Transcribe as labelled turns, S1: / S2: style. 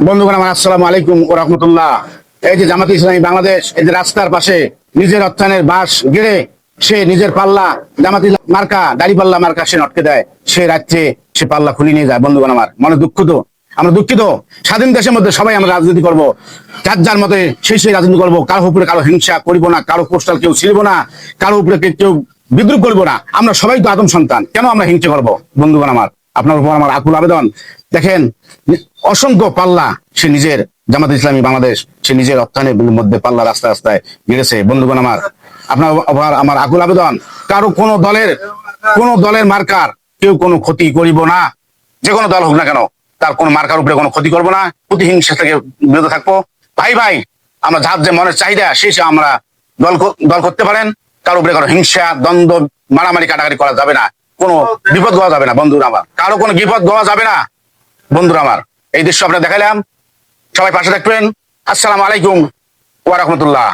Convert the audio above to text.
S1: বন্ধুগণ আমার আসসালামু আলাইকুম ওয়া রাহমাতুল্লাহ। এই যে জামাতে ইসলামী বাংলাদেশ এই যে রাস্তার পাশে নিজের অর্থায়নের বাস গেড়ে সে নিজের পাল্লা জামাতি মার্কা দাড়ি পাল্লা মার্কা সে নটকে দেয়, সে রাত্রে সে পাল্লা খুলে নিয়ে যায়। বন্ধুগণ আমার মনে দুঃখিত, আমরা দুঃখিত। স্বাধীন দেশের মধ্যে সবাই আমরা রাজনীতি করব, যার যার মতে সেই রাজনীতি করব। কারো উপরে কারো হিংসা করব না, কারো পোস্টাল কেউ ছিড়ব না, কারো উপরে কেউ বিদ্রুপ করবো না। আমরা সবাই তো আদম সন্তান, কেন আমরা হিংসা করব? বন্ধুগণ আমার, আপনার উপর আমার আকুল আবেদন। দেখেন, অসংখ্য পাল্লা সে নিজের জামাত ইসলামী বাংলাদেশ সে নিজের অর্থায়নের মধ্যে পাল্লা রাস্তায় রাস্তায় গেড়েছে। বন্ধুগণ আমার, আপনার আমার আকুল আবেদন, কারো কোন দলের মার্কার কেউ কোনো ক্ষতি করিব না। যে কোনো দল হোক না কেন, তার কোন মার্কার উপরে কোনো ক্ষতি করবো না, প্রতিহিংসা থেকে বিরত থাকবো। ভাই ভাই, আমরা যার যে মনের চাহিদা সে আমরা দল করতে পারেন। কারো উপরে কারো হিংসা দ্বন্দ্ব মারামারি কাটাকাটি করা যাবে না, কোনো বিপদ গোয়া যাবে না। বন্ধুরা আমার, কারো কোনো বিপদ গোয়া যাবে না। বন্ধুরা আমার, এই দৃশ্য আপনারা দেখালাম, সবাই পাশে থাকবেন। আসসালামু আলাইকুম ওয়া রাহমাতুল্লাহ।